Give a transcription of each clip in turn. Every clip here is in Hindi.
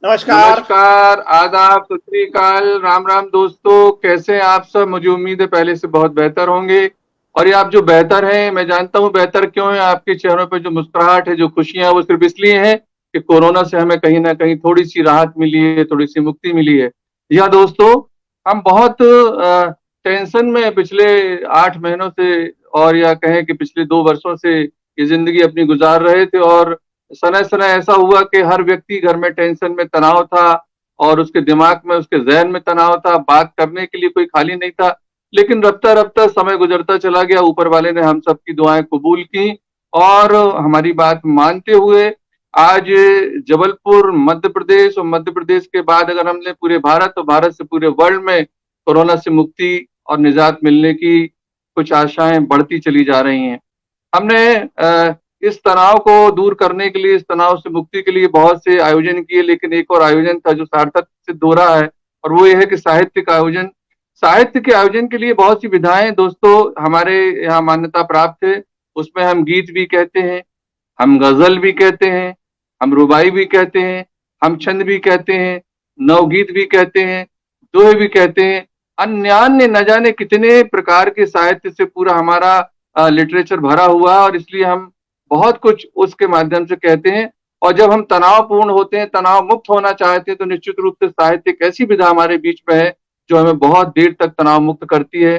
नमस्कार। नमस्कार, आदाब, सत श्री अकाल, राम राम दोस्तों, कैसे हैं आप सब? मुझे उम्मीद है पहले से बहुत बेहतर होंगे। और ये आप जो बेहतर हैं, मैं जानता हूँ बेहतर क्यों है। आपके चेहरों पे जो मुस्कुराहट है, जो खुशियां हैं, वो सिर्फ इसलिए हैं कि कोरोना से हमें कहीं ना कहीं थोड़ी सी राहत मिली है, थोड़ी सी मुक्ति मिली है। या दोस्तों, हम बहुत टेंशन में पिछले 8 महीनों से, और या कहें कि पिछले 2 वर्षों से ये जिंदगी अपनी गुजार रहे थे। और समय समय ऐसा हुआ कि हर व्यक्ति घर में टेंशन में, तनाव था, और उसके दिमाग में, उसके जहन में तनाव था। बात करने के लिए कोई खाली नहीं था। लेकिन रफ्ता रफ्ता समय गुजरता चला गया, ऊपर वाले ने हम सबकी दुआएं कबूल की और हमारी बात मानते हुए आज जबलपुर मध्य प्रदेश, और मध्य प्रदेश के बाद अगर हमने पूरे भारत और भारत से पूरे वर्ल्ड में कोरोना से मुक्ति और निजात मिलने की कुछ आशाएं बढ़ती चली जा रही हैं। हमने इस तनाव को दूर करने के लिए, इस तनाव से मुक्ति के लिए बहुत से आयोजन किए, लेकिन एक और आयोजन था जो सार्थक सिद्ध हो रहा है, और वो ये है कि साहित्य का आयोजन। साहित्य के आयोजन के लिए बहुत सी विधाएं दोस्तों हमारे यहाँ मान्यता प्राप्त है। उसमें हम गीत भी कहते हैं, हम गजल भी कहते हैं, हम रुबाई भी कहते हैं, हम छंद भी कहते हैं, नवगीत भी कहते हैं, दोहे भी कहते हैं। अन्य अन्य न जाने कितने प्रकार के साहित्य से पूरा हमारा लिटरेचर भरा हुआ है, और इसलिए हम बहुत कुछ उसके माध्यम से कहते हैं। और जब हम तनावपूर्ण होते हैं, तनाव मुक्त होना चाहते हैं, तो निश्चित रूप से साहित्य एक ऐसी विधा हमारे बीच में है जो हमें बहुत देर तक तनाव मुक्त करती है।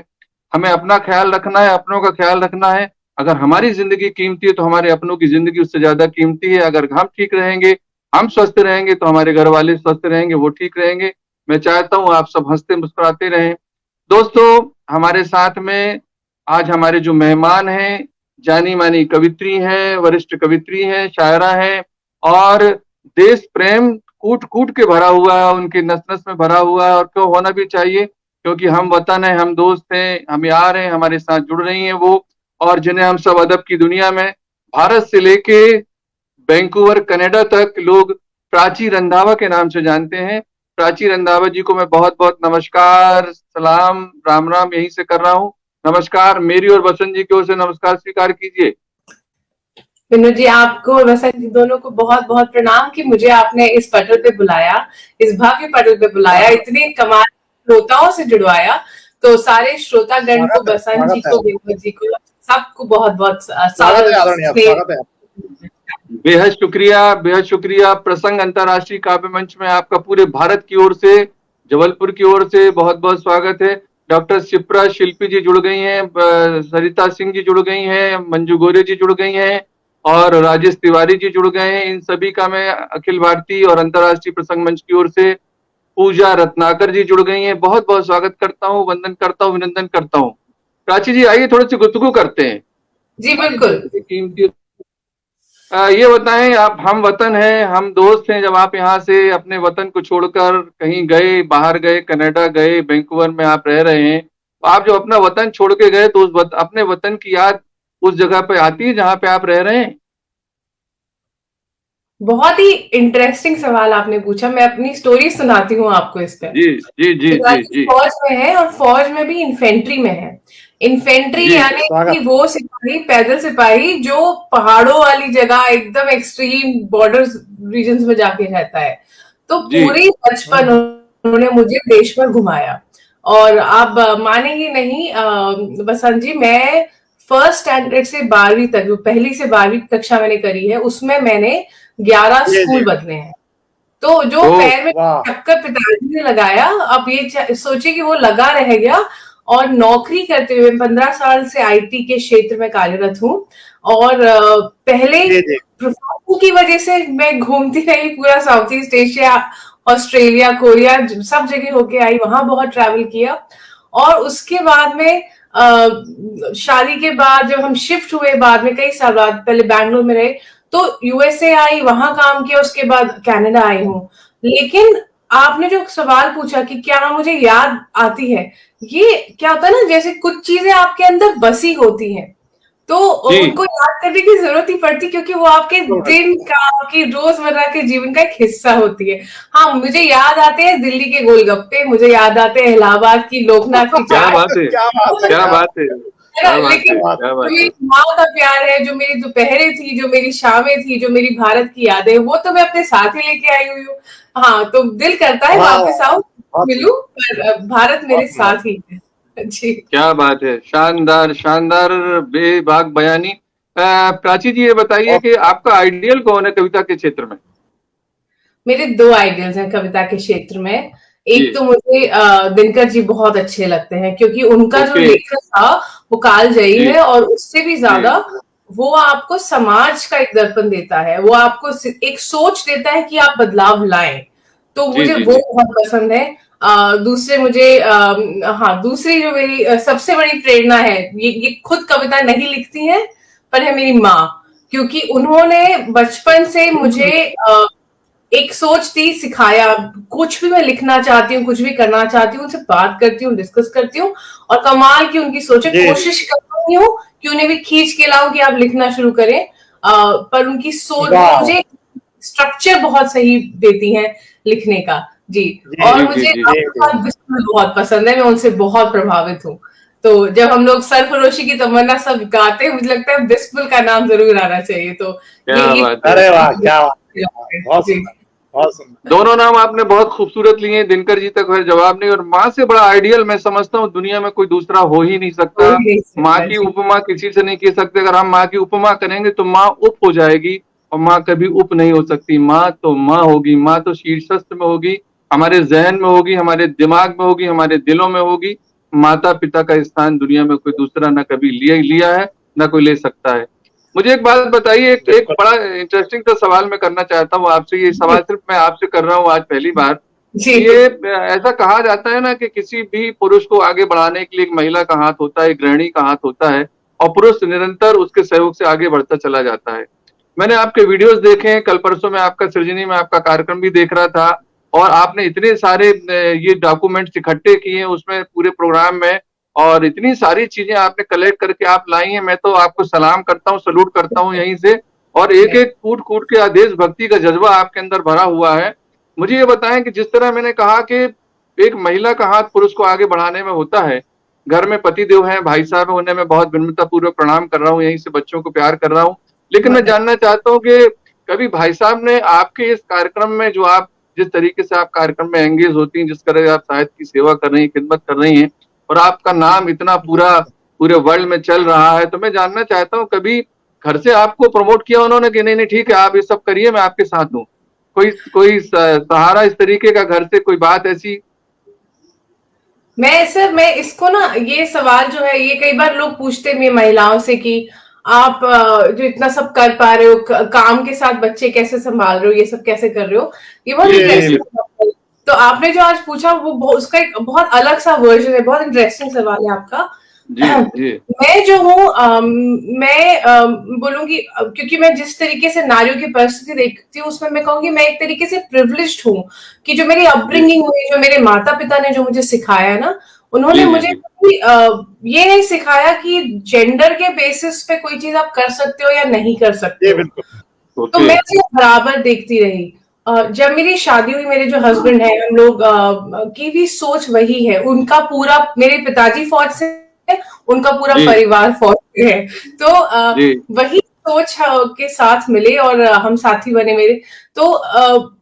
हमें अपना ख्याल रखना है, अपनों का ख्याल रखना है। अगर हमारी जिंदगी कीमती है तो हमारे अपनों की जिंदगी उससे ज्यादा कीमती है। अगर हम ठीक रहेंगे, हम स्वस्थ रहेंगे, तो हमारे घर वाले स्वस्थ रहेंगे, वो ठीक रहेंगे। मैं चाहता हूँ आप सब हंसते मुस्कुराते रहें। दोस्तों, हमारे साथ में आज हमारे जो मेहमान हैं, जानी मानी कवित्री हैं, वरिष्ठ कवित्री हैं, शायरा हैं, और देश प्रेम कूट कूट के भरा हुआ है, उनके नस नस में भरा हुआ है। और क्यों होना भी चाहिए, क्योंकि हम वतन है, हम दोस्त हैं, हम यार हैं, हमारे साथ जुड़ रही हैं वो, और जिन्हें हम सब अदब की दुनिया में भारत से लेके वैंकूवर कनाडा तक लोग प्राची रंधावा के नाम से जानते हैं। प्राची रंधावा जी को मैं बहुत बहुत नमस्कार, सलाम, राम राम यहीं से कर रहा हूँ। नमस्कार, मेरी और बसंत जी की ओर से नमस्कार स्वीकार कीजिए। विनोद जी, आपको और वसंत जी दोनों को बहुत बहुत प्रणाम कि मुझे आपने इस पटल पे बुलाया, इस भव्य पटल पे बुलाया, इतने कमाल श्रोताओं से जुड़वाया। तो सारे श्रोतागण को, बसंत जी को, विनोद जी को, सबको बहुत बहुत स्वागत है। बेहद शुक्रिया, बेहद शुक्रिया। प्रसंग अंतर्राष्ट्रीय काव्य मंच में आपका पूरे भारत की ओर से, जबलपुर की ओर से बहुत बहुत स्वागत है। डॉक्टर शिप्रा शिल्पी जी जुड़ गई हैं, सरिता सिंह जी जुड़ गई हैं, मंजू गोरे जी जुड़ गई हैं, और राजेश तिवारी जी जुड़ गए हैं। इन सभी का मैं अखिल भारतीय और अंतर्राष्ट्रीय प्रसंग मंच की ओर से, पूजा रत्नाकर जी जुड़ गई हैं, बहुत बहुत स्वागत करता हूँ, वंदन करता हूँ, अभिनंदन करता हूँ। प्राची जी, आइए थोड़ी सी गुफ्तगू करते हैं। जी बिल्कुल। कीमती ये बताएं आप, हम वतन हैं, हम दोस्त हैं। जब आप यहाँ से अपने वतन को छोड़कर कहीं गए, बाहर गए, कनाडा गए, वैंकूवर में आप रह रहे हैं, तो आप जो अपना वतन छोड़ के गए, तो अपने वतन की याद उस जगह पे आती है जहाँ पे आप रह रहे हैं? बहुत ही इंटरेस्टिंग सवाल आपने पूछा। मैं अपनी स्टोरी सुनाती हूँ आपको इस पे। जी जी जी जी जी। फौज में है, और फौज में भी इन्फेंट्री में है। इन्फेंट्री यानी कि वो सिपाही, पैदल सिपाही जो पहाड़ों वाली जगह, एकदम एक्सट्रीम बॉर्डर रीजन्स में जाके रहता है। तो पूरी बचपन उन्होंने मुझे देश भर घुमाया। और आप मानेंगे नहीं बसंत जी, मैं फर्स्ट स्टैंडर्ड से 12वीं तक, जो पहली से 12वीं कक्षा मैंने करी है, उसमें मैंने 11 स्कूल बदले हैं। तो जो पैर में चक्कर पिताजी ने लगाया, अब ये सोचे कि वो लगा रह गया। और नौकरी करते हुए 15 साल से आईटी के क्षेत्र में कार्यरत हूँ। और पहले प्रोफेशन की वजह से मैं घूमती रही पूरा south east Asia, Australia, Korea, सब जगह होके आई, वहां बहुत ट्रैवल किया। और उसके बाद में शादी के बाद जब हम शिफ्ट हुए, बाद में कई साल बाद, पहले बैंगलोर में रहे, तो यूएसए आई, वहां काम किया, उसके बाद कनाडा आई हूँ। लेकिन आपने जो सवाल पूछा कि क्या मुझे याद आती है, ये क्या होता है ना, जैसे कुछ चीजें आपके अंदर बसी होती हैं, तो उनको याद करने की जरूरत ही पड़ती, क्योंकि वो आपके दिन का, आपकी रोजमर्रा के जीवन का एक हिस्सा होती है। हाँ, मुझे याद आते हैं दिल्ली के गोलगप्पे, मुझे याद आते हैं इलाहाबाद की लोकनाथ की चाय। क्या बात है, क्या बात है। लेकिन जो मेरी माँ का प्यार है, जो मेरी दोपहरें थी, जो मेरी शामें थी, जो मेरी भारत की यादें, वो तो मैं अपने साथ ही लेके आई हुई हूँ। हाँ, तो दिल करता है वापस आऊं, मिलूं, पर भारत मेरे साथ ही है। जी, क्या बात है, शानदार शानदार, बेबाक बयानी। प्राची जी, ये बताइए कि आपका आइडियल कौन है कविता के क्षेत्र में? मेरे 2 आइडियल्स हैं कविता के क्षेत्र में। एक तो मुझे दिनकर जी बहुत अच्छे लगते हैं, क्योंकि उनका जो लेखन था वो कालजयी है, और उससे भी ज्यादा वो आपको समाज का एक दर्पण देता है, वो आपको एक सोच देता है कि आप बदलाव लाएं। तो मुझे वो बहुत पसंद है। दूसरे मुझे हाँ, दूसरी जो मेरी सबसे बड़ी प्रेरणा है, ये खुद कविता नहीं लिखती हैं, पर है मेरी माँ, क्योंकि उन्होंने बचपन से मुझे एक सोच थी, सिखाया। कुछ भी मैं लिखना चाहती हूँ, कुछ भी करना चाहती हूँ, उनसे बात करती हूँ, डिस्कस करती हूँ, और कमाल की उनकी सोच है। कोशिश कर रही हूँ कि उन्हें भी खींच के लाऊं कि आप लिखना शुरू करें, पर उनकी सोच मुझे स्ट्रक्चर बहुत सही देती है लिखने का। जी, और मुझे बिस्मिल बहुत पसंद है, मैं उनसे बहुत प्रभावित हूँ। तो जब हम लोग सरफरोशी की तमन्ना सब गाते हैं, मुझे लगता है बिस्मिल का नाम जरूर आना चाहिए। तो ये अरे वाह, क्या बहुत सुंदर, बहुत सुंदर। दोनों नाम आपने बहुत खूबसूरत लिए हैं। दिनकर जी तक है जवाब नहीं, और माँ से बड़ा आइडियल मैं समझता हूँ दुनिया में कोई दूसरा हो ही नहीं सकता। माँ की उपमा किसी से नहीं की सकते। अगर हम माँ की उपमा करेंगे तो माँ उप हो जाएगी, और माँ कभी उप नहीं हो सकती। माँ तो माँ होगी, माँ तो शीर्षस्थ में होगी, हमारे जहन में होगी, हमारे दिमाग में होगी, हमारे दिलों में होगी। माता पिता का स्थान दुनिया में कोई दूसरा न कभी लिया है, न कोई ले सकता है। मुझे एक बात बताइए, एक बड़ा इंटरेस्टिंग सा सवाल मैं करना चाहता हूँ आपसे। ये सवाल सिर्फ मैं आपसे कर रहा हूँ आज पहली बार। ये ऐसा कहा जाता है ना कि किसी भी पुरुष को आगे बढ़ाने के लिए एक महिला का हाथ होता है, एक गृहिणी का हाथ होता है, और पुरुष निरंतर उसके सहयोग से आगे बढ़ता चला जाता है। मैंने आपके वीडियोस देखे हैं, कल परसों में आपका सृजनी में आपका कार्यक्रम भी देख रहा था, और आपने इतने सारे ये डॉक्यूमेंट्स इकट्ठे किए हैं उसमें पूरे प्रोग्राम में, और इतनी सारी चीजें आपने कलेक्ट करके आप लाई हैं। मैं तो आपको सलाम करता हूँ, सलूट करता हूँ यहीं से। और एक एक कूट कूट के आदेश भक्ति का जज्बा आपके अंदर भरा हुआ है। मुझे ये बताएं कि जिस तरह मैंने कहा कि एक महिला का हाथ पुरुष को आगे बढ़ाने में होता है, घर में पति देव हैं, भाई साहब हैं, उन्हें मैं बहुत विनम्रता पूर्वक प्रणाम कर रहा हूँ, यहीं से बच्चों को प्यार कर रहा हूँ। लेकिन मैं जानना चाहता हूँ कि कभी भाई साहब ने आपके इस कार्यक्रम में, जो आप जिस तरीके से आप कार्यक्रम में एंगेज होती हैं, जिस तरह आप साहित्य की सेवा कर रही हैं, खिदमत कर रही हैं, और आपका नाम इतना पूरे वर्ल्ड में चल रहा है, तो मैं जानना चाहता हूँ कभी घर से आपको प्रमोट किया उन्होंने कि नहीं नहीं ठीक है आप ये सब करिए, मैं आपके साथ हूँ? कोई सहारा इस तरीके का घर से, कोई बात ऐसी? मैं इसको ना, ये सवाल जो है, ये कई बार लोग पूछते हैं महिलाओं से कि आप जो इतना सब कर पा रहे हो, काम के साथ बच्चे कैसे संभाल रहे हो, ये सब कैसे कर रहे हो, ये बहुत इंटरेस्टिंग। तो आपने जो आज पूछा वो उसका एक बहुत अलग सा वर्जन है, बहुत इंटरेस्टिंग सवाल है आपका। जी। मैं जो हूँ, मैं बोलूंगी, क्योंकि मैं जिस तरीके से नारियों की परिस्थिति देखती हूँ, उसमें मैं कहूंगी मैं एक तरीके से प्रिविलेज्ड हूँ, कि जो मेरी अपब्रिंगिंग हुई, जो मेरे माता पिता ने जो मुझे सिखाया ना, उन्होंने मुझे ये नहीं सिखाया कि जेंडर के बेसिस पे कोई चीज आप कर सकते हो या नहीं कर सकते हो। तो मैं बराबर देखती रही। जब मेरी शादी हुई, मेरे जो हस्बैंड है, हम लोग की भी सोच वही है। उनका पूरा, मेरे पिताजी फौज से, उनका पूरा परिवार फौज से है, तो वही सोच के साथ मिले और हम साथी बने मेरे। तो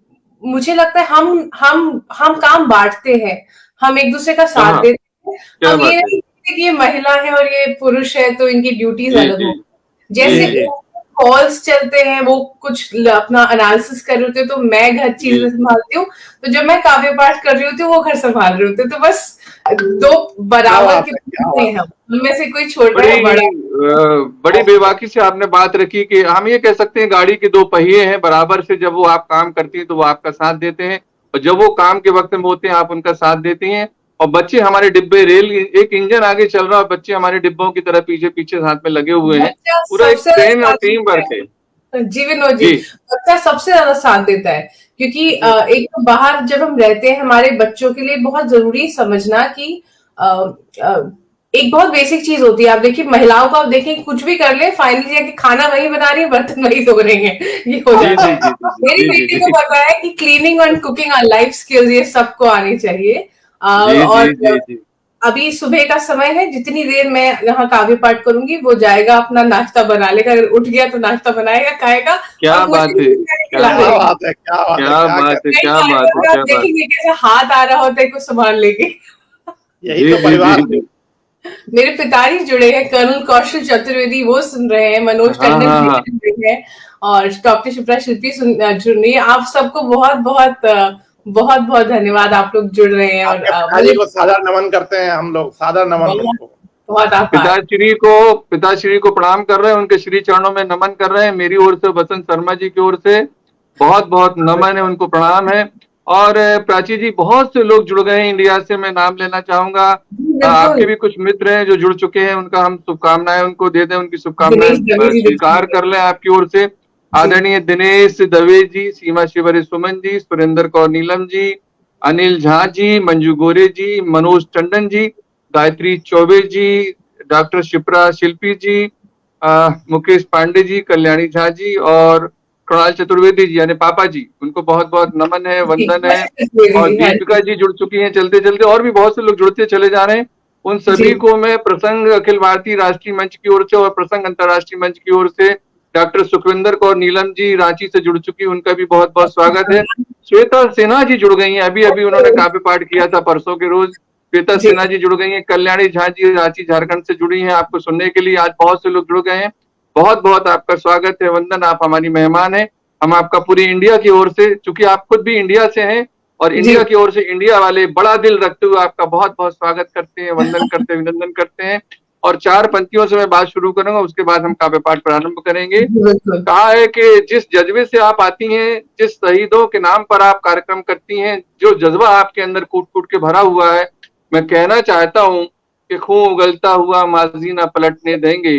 मुझे लगता है हम काम बांटते हैं, हम एक दूसरे का साथ देते हैं। हम ये नहीं कि ये महिला है और ये पुरुष है तो इनकी ड्यूटीज अलग हो। जैसे कॉल्स चलते हैं, वो कुछ अपना एनालिसिस कर रहे होते हैं, तो मैं घर चीजें संभालती हूँ, तो जब मैं काव्य पाठ कर रही होती हूँ वो घर संभाल रहे होते हैं। तो बस दो बराबर के हैं, हम उनमें से कोई छोटा है बड़ा। बड़ी बेबाकी से आपने बात रखी कि हम ये कह सकते हैं गाड़ी के दो पहिए हैं बराबर से। जब वो आप काम करती है तो वो आपका साथ देते हैं, और जब वो काम के वक्त में होते हैं आप उनका साथ देती हैं। और बच्चे हमारे डिब्बे, रेल एक इंजन आगे चल रहा है, बच्चे हमारे डिब्बों की तरह पीछे पीछे साथ में लगे हुए हैं। पूरा एक ट्रेन और टीम वर्क है। जी विनोद जी, बच्चा सबसे ज्यादा साथ देता है, क्योंकि एक तो बाहर जब हम रहते हैं, हमारे बच्चों के लिए बहुत जरूरी समझना कि एक बहुत बेसिक चीज होती है। आप देखिए महिलाओं को, आप देखें कुछ भी कर ले, फाइनली जाके खाना वही बना रही है, बर्तन वही धो रही है, ये हो जाता है। मेरी बेटी को पता है कि cleaning and cooking our life skills, ये सबको आनी चाहिए। और अभी सुबह का समय है, जितनी देर मैं यहाँ काव्य पाठ करूंगी वो जाएगा अपना नाश्ता बना लेगा, अगर उठ गया तो नाश्ता बनाएगा, खाएगा क्या और मुझे बात भी है, खिला क्या देगा। बात है, क्या बात है, क्या क्या बात है, कहते क्या नहीं बात है, आएगा, क्या आप बात है। देखेंगे कैसे हाथ आ रहा होता है कुछ संभाल लेके। यही जी तो जी परिवार जी जी। मेरे पिताजी जुड़े हैं, कर्नल कौशल चतुर्वेदी वो सुन रहे हैं, मनोज हाँ टंडन हाँ भी हाँ। जुड़ रहे हैं, और डॉक्टर शिप्रा शिल्पी जुड़ रही है। आप सबको बहुत बहुत बहुत बहुत धन्यवाद, आप लोग जुड़ रहे हैं, और आपके पिताजी मुझे को सादर नमन करते हैं हम लोग, सादर नमन बहुत उनको। बहुत आभार। पिताश्री को प्रणाम कर रहे हैं, उनके श्री चरणों में नमन कर रहे हैं। मेरी ओर से, बसंत शर्मा जी की ओर से बहुत बहुत नमन है, उनको प्रणाम है। और प्राची जी, बहुत से लोग जुड़ गए हैं इंडिया से, मैं नाम लेना चाहूंगा। बिल्कुल। आपके भी कुछ मित्र हैं जो जुड़ चुके हैं, उनका हम शुभकामनाएं उनको दे दें, उनकी शुभकामनाएं दिनेश दवे जी स्वीकार दिखेंगे। कर लें आपकी ओर से। जी आदरणीय दिनेश दवे जी, सीमा शिवरी सुमन जी, सुरेंद्र कौर नीलम जी, अनिल झा जी, मंजू गोरे जी, मनोज टंडन जी, गायत्री चौबे जी, डॉक्टर शिप्रा शिल्पी जी, मुकेश पांडे जी, कल्याणी झा जी और कृणाल चतुर्वेदी जी यानी पापा जी, उनको बहुत बहुत नमन है, जी, वंदन है। कौशल चतुर्वेदी और जी, हाँ दीपिका जी। जी जुड़ चुकी हैं चलते चलते, और भी बहुत से लोग जुड़ते चले जा रहे हैं। उन जी सभी को मैं प्रसंग अखिल भारतीय राष्ट्रीय मंच की ओर से और प्रसंग अंतर्राष्ट्रीय मंच की ओर से, डॉक्टर सुखविंदर कौर नीलम जी रांची से जुड़ चुकी, उनका भी बहुत बहुत स्वागत है। श्वेता सिन्हा जी जुड़ गई हैं, अभी अभी उन्होंने काव्य पाठ किया था परसों के रोज। श्वेता जी सिन्हा जी जुड़ गई हैं। कल्याणी झा जी रांची झारखंड से जुड़ी हैं, आपको सुनने के लिए आज बहुत से लोग जुड़ गए हैं। बहुत बहुत आपका स्वागत है, वंदन, आप हमारी मेहमान हैं। हम आपका पूरी इंडिया की ओर से, चूंकि आप खुद भी इंडिया से हैं, और जी इंडिया की ओर से इंडिया वाले बड़ा दिल रखते हुए आपका बहुत बहुत स्वागत करते हैं, वंदन करते हैं, अभिनंदन करते हैं। और चार पंक्तियों से मैं बात शुरू करूंगा, उसके बाद हम काव्य पाठ प्रारंभ करेंगे। जी, बिल्कुल। कहा है कि जिस जज्बे से आप आती हैं, जिस शहीदों के नाम पर आप कार्यक्रम करती हैं, जो जज्बा आपके अंदर कूट कूट के भरा हुआ है, मैं कहना चाहता हूं कि खून उगलता हुआ माजी ना पलटने देंगे,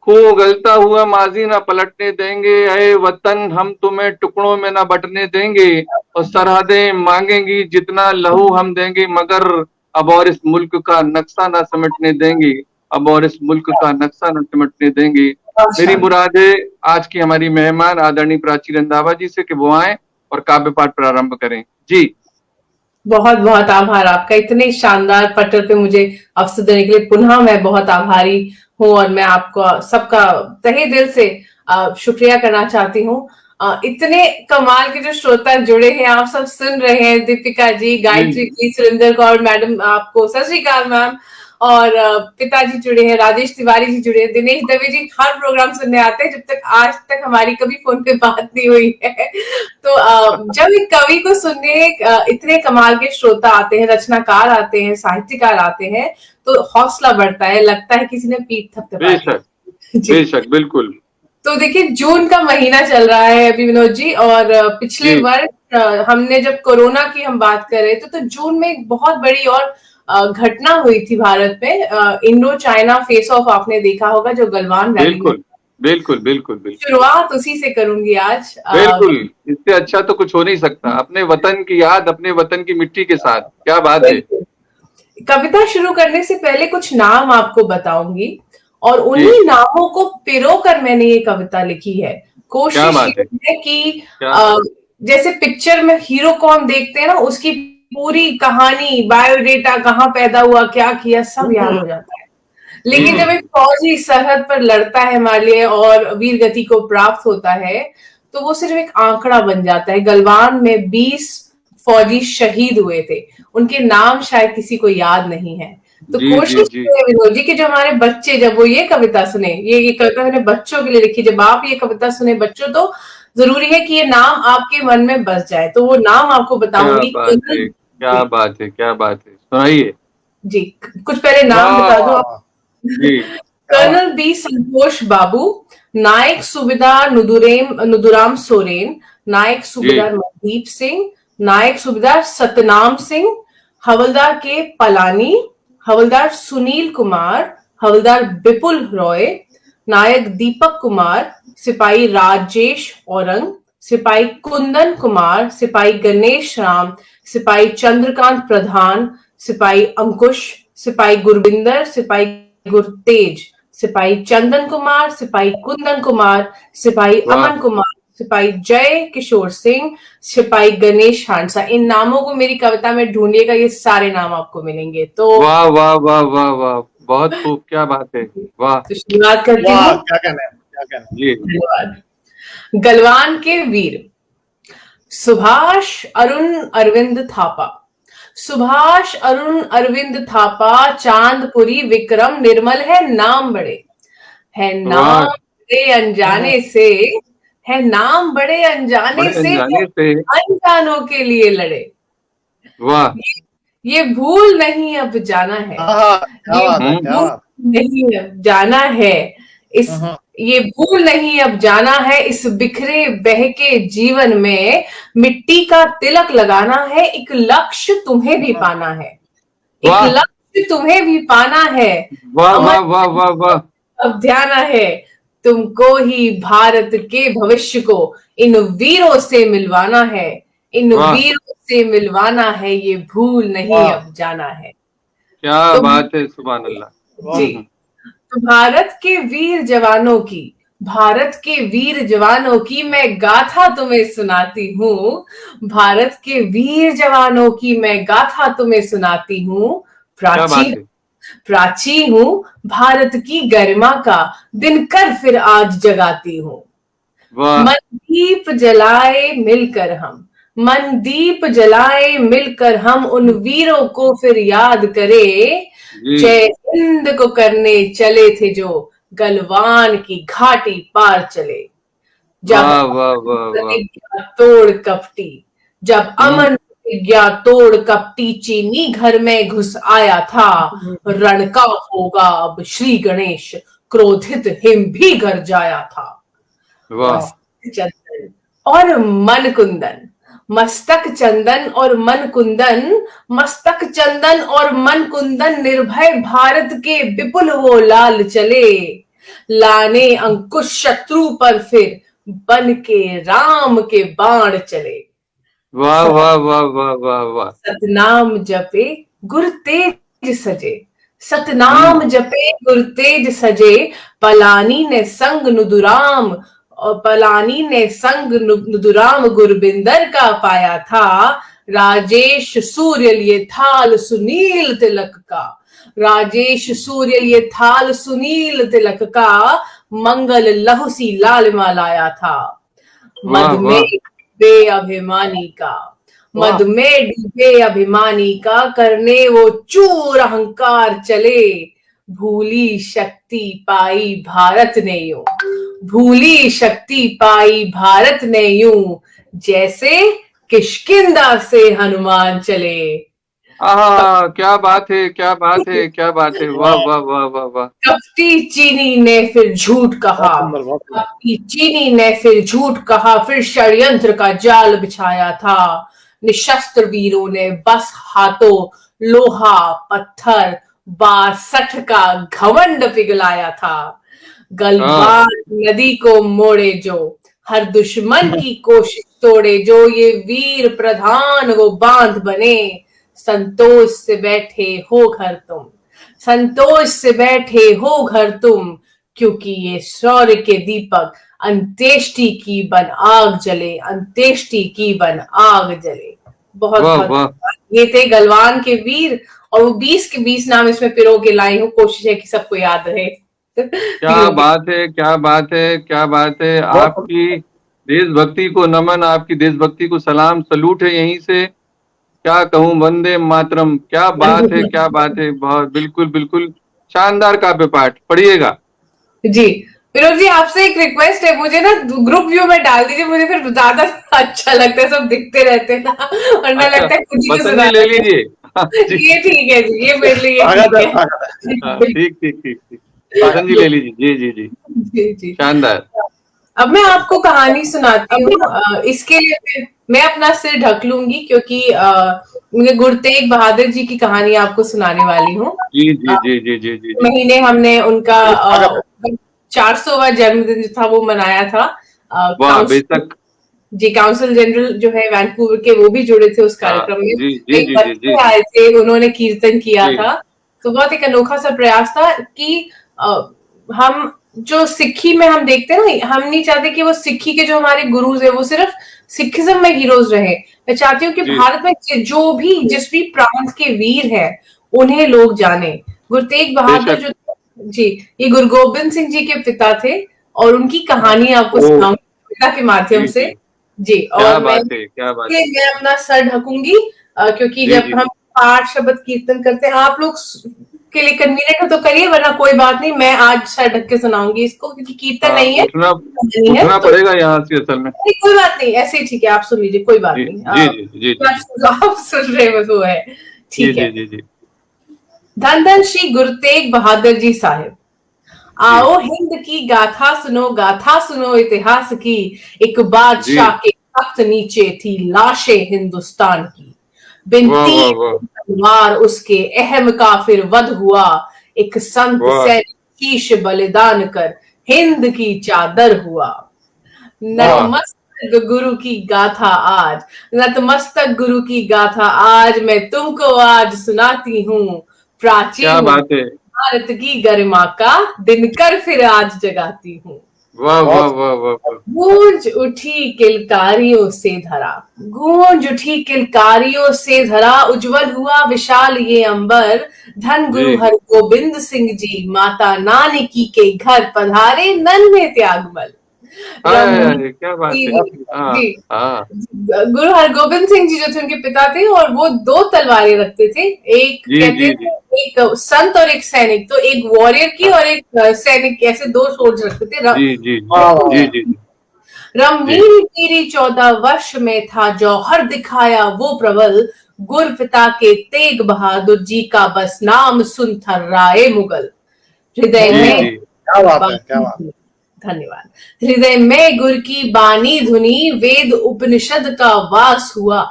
खून उगलता हुआ माजी ना पलटने देंगे, ऐ वतन हम तुम्हें टुकड़ों में ना बंटने देंगे, और सरहदें मांगेंगी जितना लहू हम देंगे, मगर अब और इस मुल्क का नक्शा ना समेटने देंगे, अब और इस मुल्क का नक्शा न सिमटने देंगे। बहुत मेरी शानदार। मुराद है आज की हमारी मेहमान आदरणीय प्राची रंधावा जी से कि वो आए और काव्य पाठ प्रारंभ करें। जी बहुत बहुत आभार आपका, इतने शानदार पटल पे मुझे अवसर देने के लिए पुनः मैं बहुत आभारी हूँ, और मैं आपको सबका तहे दिल से शुक्रिया करना चाहती हूँ। इतने कमाल के जो श्रोता जुड़े हैं, आप सब सुन रहे हैं, दीपिका जी, गायत्री जी जी, सुरेंद्र कौर मैडम, आपको सत श्री अकाल मैम, और पिताजी जुड़े हैं, राजेश तिवारी जी जुड़े हैं, दिनेश दवे जी हर प्रोग्राम सुनने आते हैं, जब तक आज तक हमारी कभी फोन पे बात नहीं हुई है। तो जब एक कवि को सुनने इतने कमाल के श्रोता आते हैं, रचनाकार आते हैं, साहित्यकार आते हैं, तो हौसला बढ़ता है, लगता है किसी ने पीठ थपथपा दी। बेशक, जी। बेशक, बिल्कुल। तो देखिए, जून का महीना चल रहा है अभी विनोद जी, और पिछले जी वर्ष हमने जब कोरोना की हम बात कर रहे थे, तो जून में एक बहुत बड़ी और घटना हुई थी भारत में, इंडो चाइना फेस ऑफ आपने देखा होगा, जो गलवान वैली में। बिल्कुल बिल्कुल बिल्कुल बिल्कुल शुरुआत उसी से करूंगी आज। बिल्कुल, इससे अच्छा तो कुछ हो नहीं सकता। अपने वतन की याद, अपने वतन की मिट्टी के साथ, क्या बात है। बिल्कुल। कविता शुरू करने से पहले कुछ नाम आपको बताऊंगी, और जी, उन्हीं नामों को पिरोकर मैंने ये कविता लिखी है। क्या कोशिश बात ये है, है कि क्या जैसे पिक्चर में हीरो को हम देखते हैं ना, उसकी पूरी कहानी, बायोडेटा, कहाँ पैदा हुआ, क्या किया, सब याद हो जाता है। लेकिन जब हम्म, एक फौजी सरहद पर लड़ता है हमारे लिए और वीर गति को प्राप्त होता है, तो वो सिर्फ एक आंकड़ा बन जाता है। गलवान में 20 फौजी शहीद हुए थे, उनके नाम शायद किसी को याद नहीं है। तो जी जी कोशिश जी की है विनोद जी कि जो हमारे बच्चे, जब वो ये कविता सुने, ये कविता मैंने बच्चों के लिए लिखी, जब आप ये कविता सुने बच्चों, तो जरूरी है कि ये नाम आपके मन में बस जाए। तो वो नाम आपको क्या बताऊंगी। बात है, क्या जी बात है, क्या बात है, सुनाइए। जी, कुछ पहले नाम वाह बता दो। वाह वाह, जी क्या बात। कर्नल बी संतोष बाबू, नायक सूबेदार नुदुराम सोरेन, नायक जी सूबेदार मनदीप सिंह, नायक सूबेदार सतनाम सिंह, हवलदार के पलानी, हवलदार सुनील कुमार, हवलदार विपुल रॉय, नायक दीपक कुमार, सिपाही राजेश औरंग, सिपाही कुंदन कुमार, सिपाही गणेश राम, सिपाही चंद्रकांत प्रधान, सिपाही अंकुश, सिपाही गुरविंदर, सिपाही गुरतेज, सिपाही चंदन कुमार, सिपाही कुंदन कुमार, सिपाही वाह, अमन कुमार, सिपाही जय किशोर सिंह, सिपाही गणेश हांडसा। इन नामों को मेरी कविता में ढूंढिएगा, ये सारे नाम आपको मिलेंगे। तो वाह वाह वाह वाह वाह, बहुत खूब, क्या बात है, वाह। तो शुरुआत करती वाह, हूँ। क्या कहना है, क्या कहना है। जी, धन्यवाद। गलवान के वीर। सुभाष अरुण अरविंद थापा। सुभाष अरुण अरविंद थापा, चांदपुरी विक्रम निर्मल है नाम बड़े, है वाह, नाम बड़े अनजाने से, है नाम बड़े अनजाने बड़े से, अनजाने से, अनजानों के लिए लड़े। वाह। ये भूल नहीं अब जाना है, हाँ, क्या ये बात है, क्या भूल बात। नहीं अब जाना है, इस ये भूल नहीं अब जाना है, इस बिखरे बहके जीवन में मिट्टी का तिलक लगाना है, एक लक्ष्य तुम्हें भी पाना है, एक वाह लक्ष्य तुम्हें भी पाना है, वाह वाह अमर वाह वाह वाह, अब ध्याना है, तुमको ही भारत के भविष्य को इन वीरों से मिलवाना है, इन वाह, वीरों से मिलवाना है, ये भूल नहीं वाह। अब जाना है। क्या तो बात है, सुभान अल्लाह। जी, तो भारत के वीर जवानों की, भारत के वीर जवानों की मैं गाथा तुम्हें सुनाती हूँ, भारत के वीर जवानों की मैं गाथा तुम्हें सुनाती हूँ। क्या बात प्राची है, प्राची हूँ भारत की गरिमा का, दिनकर फिर आज जगाती हूँ। वाह मनदीप जलाए मिलकर हम, मनदीप जलाए मिलकर हम, उन वीरों को फिर याद करें, जी, जय हिंद को करने चले थे जो गलवान की घाटी पार चले। जब वाह वाह वाह वाह, प्रतिज्ञा तोड़ कपटी, जब अमन प्रतिज्ञा तोड़ कपटी चीनी घर में घुस आया था, रण का होगा अब श्री गणेश, क्रोधित हिम भी घर जाया था। वाह मस्तक चंदन और मन कुंदन, मस्तक चंदन और मन कुंदन, मस्तक चंदन और मन कुंदन, निर्भय भारत के विपुल वो लाल चले, लाने अंकुश शत्रु पर फिर बन के राम के बाण चले। वाह वाह वाह वाह वाह वाह, सतनाम जपे गुर तेज सजे, सतनाम जपे गुर तेज सजे, पलानी ने संग नुदुराम, और पलानी ने संग नुदुराम गुरबिंदर का पाया था, राजेश सूर्य लिए थाल सुनील तिलक का, राजेश सूर्य लिए थाल सुनील तिलक का, मंगल लहुसी लालिमा लाया था। वाह मद में वाह, डूबे अभिमानी का, मद में डूबे अभिमानी का, करने वो चूर अहंकार चले, भूली शक्ति पाई भारत ने यूं, भूली शक्ति पाई भारत ने यूं, जैसे किष्किंधा से हनुमान चले। आहा, क्या बात है, क्या बात है, क्या बात है, वाह वाह वाह वाह वाह, कपटी चीनी ने फिर झूठ कहा, बहुत सुंदर, बहुत सुंदर। कपटी चीनी ने फिर झूठ कहा, फिर षड्यंत्र का जाल बिछाया था, निशस्त्र वीरों ने बस हाथों लोहा पत्थर 62 का घमंड पिघलाया था, गलवान नदी को मोड़े जो, हर दुश्मन की कोशिश तोड़े जो, ये वीर प्रधान वो बांध बने, संतोष से बैठे हो घर तुम, संतोष से बैठे हो घर तुम, क्योंकि ये शौर्य के दीपक अंत्येष्टि की बन आग जले, अंत्येष्टि की बन आग जले। बहुत वाह बहुत वाह, धन्यवाद। ये थे गलवान के वीर, और वो 20 के 20 नाम इसमें पिरो के लाई हूँ, कोशिश है कि सबको याद रहे। क्या बात है, क्या बात है, क्या बात है, आपकी देशभक्ति को नमन, आपकी देशभक्ति को सलाम, सलूट है यहीं से। क्या कहूँ, वंदे मातरम, क्या बात है, क्या बात है, बहुत बिल्कुल बिल्कुल शानदार काव्य पाठ, पढ़िएगा। जी फिरोज जी, आपसे एक रिक्वेस्ट है, मुझे ना ग्रुप व्यू में डाल दीजिए, मुझे फिर ज्यादा अच्छा लगता है, सब दिखते रहते हैं ना, और मैं अच्छा, लगता है कुछ ही बसंत सुना जी ले लीजिए। हाँ, जी, ये ठीक है जी, ये मेरे लिए स्वागत ठीक है, है। स्वागत है। हाँ, ठीक ठीक ठीक ठीक, बसंत जी ले लीजिए, जी जी जी, जी जी। शानदार। अब मैं आपको कहानी सुनाती हूँ। इसके लिए मैं अपना सिर ढक लूंगी, क्योंकि मैं गुरु तेग बहादुर जी की कहानी आपको सुनाने वाली हूँ। जी जी जी जी जी जी जी, महीने हमने उनका 400वां जन्मदिन जो था वो मनाया था। वाह काउंसिल बेशक, जी, काउंसिल जनरल जो है वैंकूवर के, वो भी जुड़े थे उस हाँ, कार्यक्रम में। जी जी कई जी जी जी बच्चे आए थे, उन्होंने कीर्तन किया जी, था। तो बहुत एक अनोखा सा प्रयास था कि हम जो सिक्खी में हम देखते हैं ना, हम नहीं चाहते कि वो सिक्खी के जो हमारे गुरुज है वो सिर्फ सिखिज्म में हीरोज रहे। मैं चाहती हूँ कि भारत में जो भी जिस भी प्रांत के वीर हैं उन्हें लोग जाने। गुरु तेग बहादुर जो जी, ये गुरु गोबिंद सिंह जी के पिता थे और उनकी कहानी आपको सुनाऊंगी पिता के माध्यम से। जी, और मैं अपना सर ढकूंगी क्योंकि जब हम पाठ शब्द कीर्तन करते हैं, आप लोग के लिए कन्वीनियंट हो तो करिए, वरना कोई बात नहीं, मैं आज सर ढक के सुनाऊंगी इसको क्योंकि कीर्तन नहीं है, उठना पड़ेगा यहाँ से असल में। कोई बात नहीं, ऐसे ही ठीक है, आप सुन लीजिए, कोई बात नहीं। आप सुन रहे बस वो है, ठीक है। धन धन श्री गुरु तेग बहादुर जी साहिब। आओ हिंद की गाथा सुनो इतिहास की। एक बादशाह के तख्त नीचे थी लाशें हिंदुस्तान की। बिनती तलवार उसके अहम काफिर वध हुआ। एक संत सैनिक शीश बलिदान कर हिंद की चादर हुआ। नतमस्तक गुरु की गाथा आज, नतमस्तक गुरु की गाथा आज मैं तुमको आज सुनाती हूँ। प्राचीन भारत की गरिमा का दिनकर फिर आज जगाती हूँ। वाह वाह वाह वाह। गूंज उठी किलकारियों से धरा, गूंज उठी किलकारियों से धरा। उज्जवल हुआ विशाल ये अंबर। धन गुरु हर गोबिंद सिंह जी माता नानकी के घर पधारे नन्हे त्यागमल। क्या बात है। जी, गुरु हरगोबिंद सिंह जी जो थे उनके पिता थे और वो 2 तलवारें रखते थे, एक कहते थे एक संत और एक सैनिक, तो एक वॉरियर की और एक सैनिक, ऐसे 2 सोर्स रखते थे। रमनील पीरी 14 वर्ष में था जौहर दिखाया वो प्रबल। गुर पिता के तेग बहादुर जी का बस नाम सुन थर्राए मुगल। हृदय में धन्यवाद। हृदय में गुर की बानी धुनी, वेद उपनिषद का वास हुआ।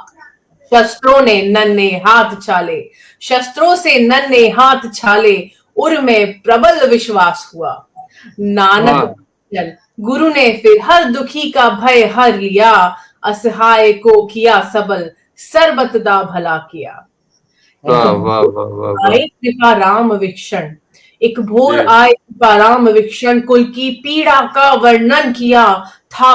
शस्त्रों ने नन्हे हाथ छाले, शस्त्रों से नन्हे हाथ छाले। उर में प्रबल विश्वास हुआ। नानक गुरु ने फिर हर दुखी का भय हर लिया। असहाय को किया सबल, सर्बत दा भला किया। कृपा राम विक्षण, एक भोर आए राम विक्षण। कुल की पीड़ा का वर्णन किया था।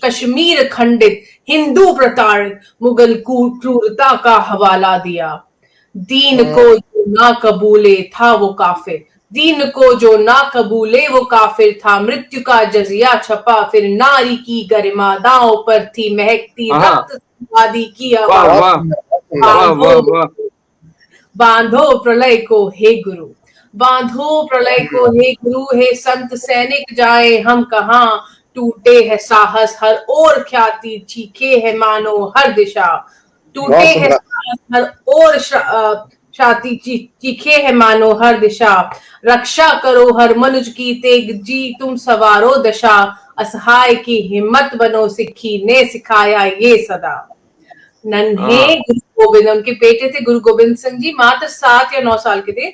कश्मीर खंडित, हिंदू प्रताड़ित, मुगल क्रूरता का हवाला दिया। दीन को जो ना कबूले था वो काफिर, दीन को जो ना कबूले वो काफिर था। मृत्यु का जजिया छपा फिर नारी की गरिमा दांव पर थी। महकती रक्त आदि की आवाज। बांधो प्रलय को हे गुरु, बांधो प्रलय को हे गुरु। हे संत सैनिक जाए हम कहाँ। टूटे है साहस हर ओर ख्याति, चीखे है मानो हर दिशा। टूटे है साहस हर ओर छाती, चीखे है मानो हर दिशा। रक्षा करो हर मनुज की तेग जी तुम सवारो दशा। असहाय की हिम्मत बनो सिक्खी ने सिखाया ये सदा। नन्हे गुरु गोबिंद, उनके बेटे थे गुरु गोबिंद सिंह जी, मात्र 7 या 9 साल के थे।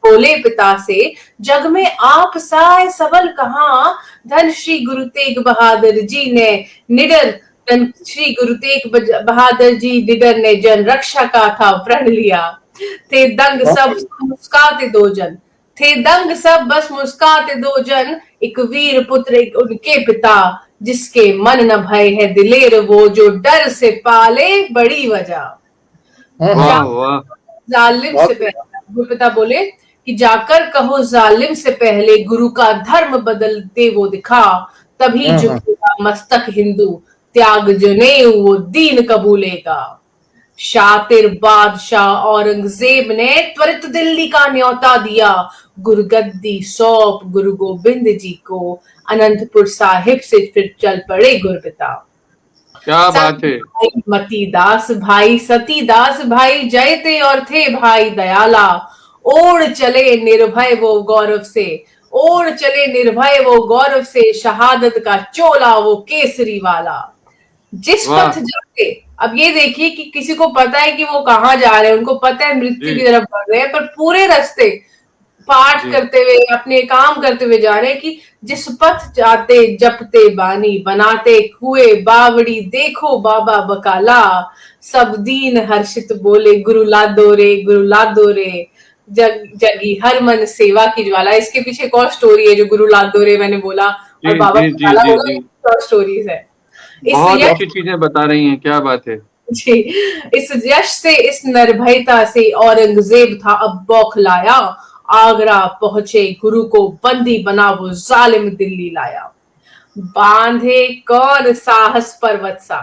बोले पिता से जग में आप साय सबल कहाँ। धन श्री गुरु तेग बहादुर जी ने निडर, धन श्री गुरु तेग बहादुर जी निडर ने जन रक्षा का था प्रण लिया। थे दंग सब मुस्काते 2 जन, थे दंग सब बस मुस्काते 2 जन। एक वीर पुत्र एक उनके पिता, जिसके मन न भय है दिलेर वो। जो डर से पाले बड़ी वजह। जालिम से पहले गुरु पिता बोले कि जाकर कहो जालिम से पहले, गुरु का धर्म बदलते वो दिखा। तभी झुकेगा मस्तक हिंदू, त्याग जने वो दीन कबूलेगा। शातिर बादशाह औरंगजेब ने त्वरित दिल्ली का न्योता दिया। गुरगद्दी सौंप गुरु गोबिंद जी को, अनंतपुर साहिब से फिर चल पड़े गुरपिता। क्या बात है। मतीदास भाई, सतीदास भाई, जयते और थे भाई दयाला। ओढ़ चले निर्भय वो गौरव से, ओढ़ चले निर्भय वो गौरव से। शहादत का चोला वो केसरी वाला। जिस पथ जाते, अब ये देखिए कि किसी को पता है कि वो कहाँ जा रहे हैं, उनको पता है मृत्यु की तरफ बढ़ रहे हैं, पर पूरे रास्ते पाठ करते हुए अपने काम करते हुए जा रहे हैं कि जिस पथ जाते जपते बानी, बनाते कुएं बावड़ी, देखो बाबा बकाला। सब दीन हर्षित बोले गुरु लादो रे, गुरु लादो रे। जगी हर मन सेवा की ज्वाला। इसके पीछे एक और स्टोरी है जो गुरु लादोरे मैंने बोला और बाबा बोला होगा, और स्टोरीज है। बहुत अच्छी चीजें बता रही हैं, क्या बात है जी। इस यश से, इस निर्भयता से औरंगजेब था अब बौखलाया, आगरा पहुंचे गुरु को बंदी बना वो जालिम दिल्ली लाया। बांधे कौन साहस पर्वत सा,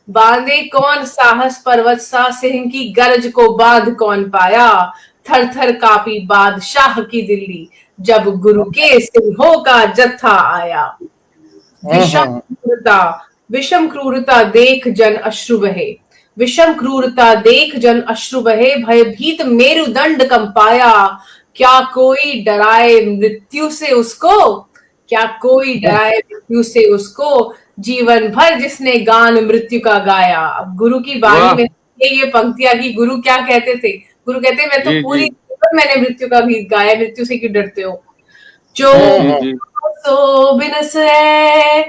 बांधे कौन साहस पर्वत सा, सिंह की गरज को बांध कौन पाया। थर थर कापी बादशाह की दिल्ली, जब गुरु के सिंहों का जत्था आया। विषम क्रूरता, विषम क्रूरता देख जन अश्रु बहे, विषम क्रूरता देख जन अश्रु बहे, भयभीत मेरुदंड कंपाया। क्या कोई डराए मृत्यु से उसको, क्या कोई डराए मृत्यु से उसको, जीवन भर जिसने गान मृत्यु का गाया। अब गुरु की वाणी में ये पंक्तियां की गुरु क्या कहते थे, गुरु कहते मैं तो पूरी जीवन मैंने मृत्यु का गीत गाया, मृत्यु से क्यों डरते हो। जो सो बिनस है,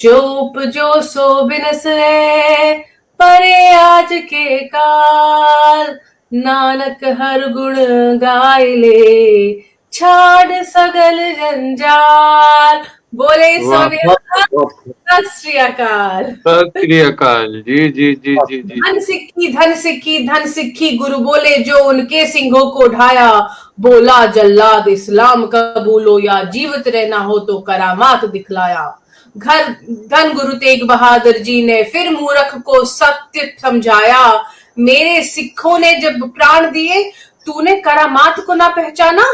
चुप जो सो बिनस है, परे आज के काल, नानक हर गुण गाय ले, छाड़ सगल जंजाल। बोले सोने सत श्री अकाल। सत श्री अकाल। जी जी जी जी जी। धन सिक्की धन सिक्की धन सिक्की, गुरु बोले जो उनके सिंहों को ढाया। बोला जल्लाद इस्लाम कबूलो, या जीवित रहना हो तो करामात दिखलाया। घर धन गुरु तेग बहादुर जी ने फिर मूर्ख को सत्य समझाया। मेरे सिखों ने जब प्राण दिए, तूने करामात को ना पहचाना।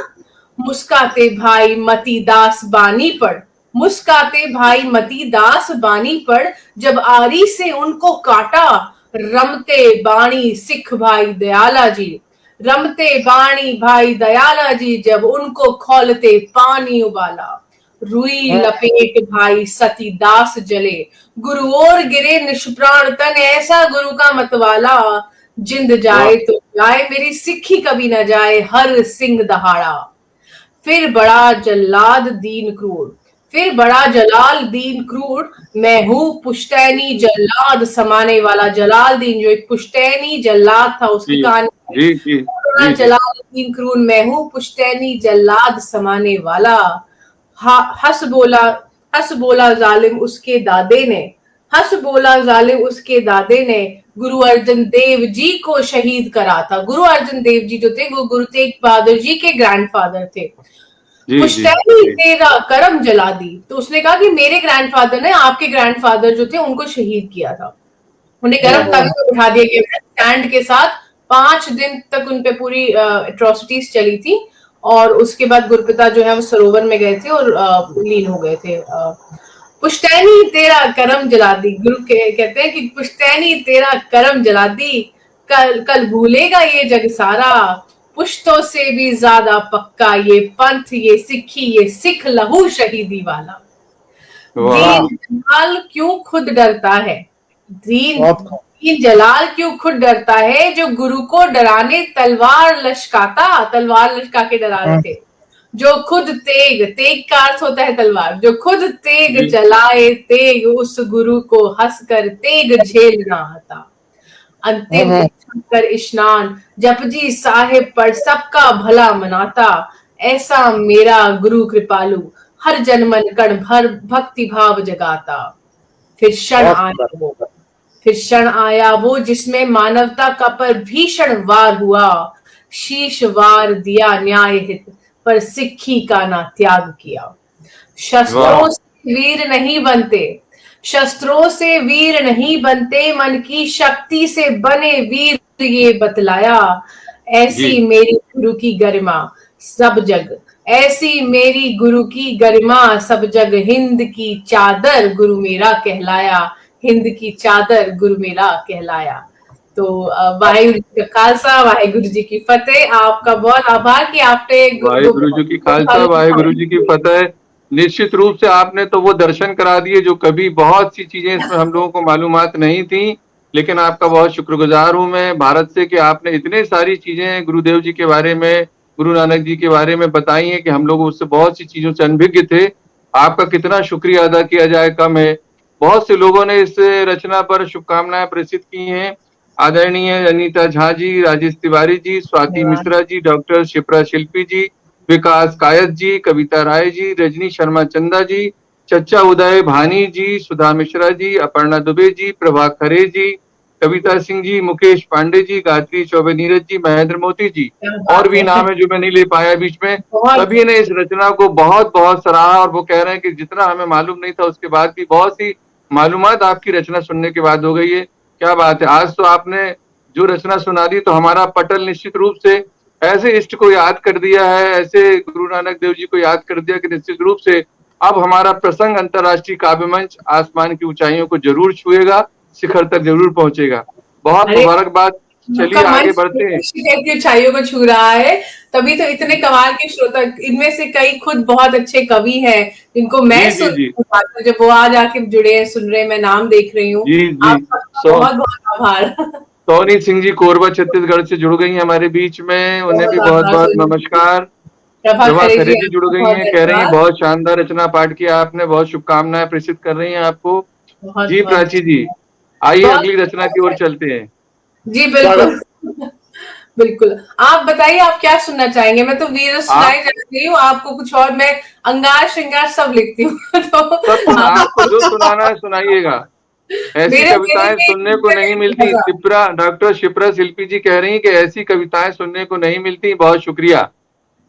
मुस्काते भाई मती दास बानी पढ़, मुस्काते भाई मती दास बानी पढ़, जब आरी से उनको काटा। रमते बाणी सिख भाई दयाला जी, रमते बाणी भाई दयाला जी, जब उनको खोलते पानी उबाला। रुई लपेट भाई सती दास जले, गुरु और गिरे निष्प्राण तन, ऐसा गुरु का मतवाला। जिंद जाए तो जाए मेरी सिक्खी कभी न जाए, हर सिंह दहाड़ा। फिर बड़ा जल्लाद दीन क्रूर, फिर बड़ा जलाल दीन क्रूर, मैं हूं पुश्तैनी जल्लाद समाने वाला। जलाल दीन जो एक पुश्तैनी जल्लाद था, उसकी कहानी जलाल दीन क्रूर, मैं हूं पुश्तैनी जल्लाद समाने वाला। हंस बोला जालिम उसके दादे ने, हंस बोला जालिम उसके दादे ने, गुरु अर्जन देव जी को शहीद करा था। गुरु अर्जन देव जी जो थे वो गुरु तेग बहादुर जी के ग्रैंडफादर थे। पुश्तैनी तेरा करम जला दी, तो उसने कहा कि मेरे ग्रैंडफादर ने आपके ग्रैंडफादर जो थे उनको शहीद किया था। उन्हें गर्म तवे में उठा दिया गया स्टैंड के साथ। 5 दिन तक उन पे पूरी एट्रोसिटीज चली थी, और उसके बाद गुरुपिता जो है वो सरोवर में गए थे और लीन हो गए थे। पुश्तैनी तेरा करम जला दी, गुरु कहते हैं कि पुश्तैनी तेरा करम जला दी, कल भूलेगा ये जग सारा। पुश्तों से भी ज्यादा पक्का ये पंथ, ये सिक्खी, ये सिख लहू शहीदी वाला। दीन जलाल क्यों खुद डरता है, दीन जलाल क्यों खुद डरता है, जो गुरु को डराने तलवार लश्काता, तलवार लश्का के डरा रहे थे। जो खुद तेग, तेग का अर्थ होता है तलवार, जो खुद तेग चलाए तेग, उस गुरु को हंसकर तेग झेलना आता। अंतिम कर स्नान जपजी साहेब पर सबका भला मनाता, ऐसा मेरा गुरु कृपालु, हर जन मन कण भर भक्ति भाव जगाता। फिर क्षण आया वो जिसमें मानवता का पर भीषण वार हुआ। शीश वार दिया न्याय हित, पर सिक्खी का ना त्याग किया। शस्त्रों से वीर नहीं बनते, शस्त्रों से वीर नहीं बनते, मन की शक्ति से बने वीर ये बतलाया। ऐसी मेरी गुरु की गरिमा सब जग, ऐसी मेरी गुरु की गरिमा सब जग, हिंद की चादर गुरु मेरा कहलाया, हिंद की चादर गुरु मेरा कहलाया। तो वाहिगुरु जी का खालसा, वाहिगुरु जी की फतेह। आपका बहुत आभार कि आपने वाहिगुरु जी की खालसा, वाहिगुरु जी की फतेह। निश्चित रूप से आपने तो वो दर्शन करा दिए जो कभी बहुत सी चीजें इसमें हम लोगों को मालूमात नहीं थी, लेकिन आपका बहुत शुक्रगुजार हूं मैं भारत से कि आपने इतने सारी चीजें गुरुदेव जी के बारे में, गुरु नानक जी के बारे में बताई हैं कि हम लोग उससे बहुत सी चीजों से अनभिज्ञ थे। आपका कितना शुक्रिया अदा किया जाए कम है। बहुत से लोगों ने इस रचना पर शुभकामनाएं प्रेषित की हैं। आदरणीय अनीता झा जी, राजेश तिवारी जी, स्वाति धन्यवाद। मिश्रा जी, डॉक्टर शिप्रा शिल्पी जी, विकास कायत जी, कविता राय जी, रजनी शर्मा चंदा जी, चच्चा उदय भानी जी, सुधा मिश्रा जी, अपर्णा दुबे जी, प्रभा खरे जी, कविता सिंह जी, मुकेश पांडे जी, गायत्री चौबे नीरज जी, महेंद्र मोती जी, क्या और बात भी है। नाम है जो मैं नहीं ले पाया बीच में। बहुत सभी ने इस रचना को बहुत बहुत सराहा और वो कह रहे हैं कि जितना हमें मालूम नहीं था उसके बाद भी बहुत सी मालूमात आपकी रचना सुनने के बाद हो गई है। क्या बात है, आज तो आपने जो रचना सुना दी तो हमारा पटल निश्चित रूप से ऐसे इष्ट को याद कर दिया है, ऐसे गुरु नानक देव जी को याद कर दिया कि निश्चित रूप से अब हमारा प्रसंग अंतर्राष्ट्रीय काव्य मंच आसमान की ऊंचाइयों को जरूर छुएगा, शिखर तक जरूर पहुंचेगा। बहुत अरे मुबारकबाद। चलिए आपका आगे मंच बढ़ते हैं। शिखर की ऊंचाइयों को छू रहा है, तभी तो इतने कमाल के श्रोता, इनमें से कई खुद बहुत अच्छे कवि हैं जिनको मैं जी जी सुन जी जब वो आज आके जुड़े हैं, सुन रहे हैं, मैं नाम देख रही हूँ। जी जी। आप सबका सो बहुत बहुत आभार। सोनी सिंह जी कोरबा छत्तीसगढ़ से जुड़ गई हैं हमारे बीच में, उन्हें भी बहुत बहुत आभार बहुत सोनी जी। नमस्कार। प्रभा प्रभा खरे खरे जी, जी जुड़ आपका गई बहुत हैं, कह रही हैं धन्यवाद। बहुत शानदार रचना पाठ किया आपने, बहुत शुभकामनाएं प्रेषित कर रही हैं आपको। बहुत जी बहुत प्राची जी, आइए बहुत अगली रचना की ओर चलते हैं। जी स्वागत। बिल्कुल। बिल्कुल, आप बताइए आप क्या सुनना चाहेंगे? मैं तो वीर आप सुनाई जाती हूँ, आपको कुछ और, मैं अंगार श्रृंगार सब लिखती हूँ। तो आपको जो सुनाना है सुनाइएगा। ऐसी मेरे मेरे कविताएं सुनने को नहीं मिलती। में शिप्रा, डॉक्टर शिप्रा शिल्पी जी कह रही हैं कि ऐसी कविताएं सुनने को नहीं मिलती। बहुत शुक्रिया।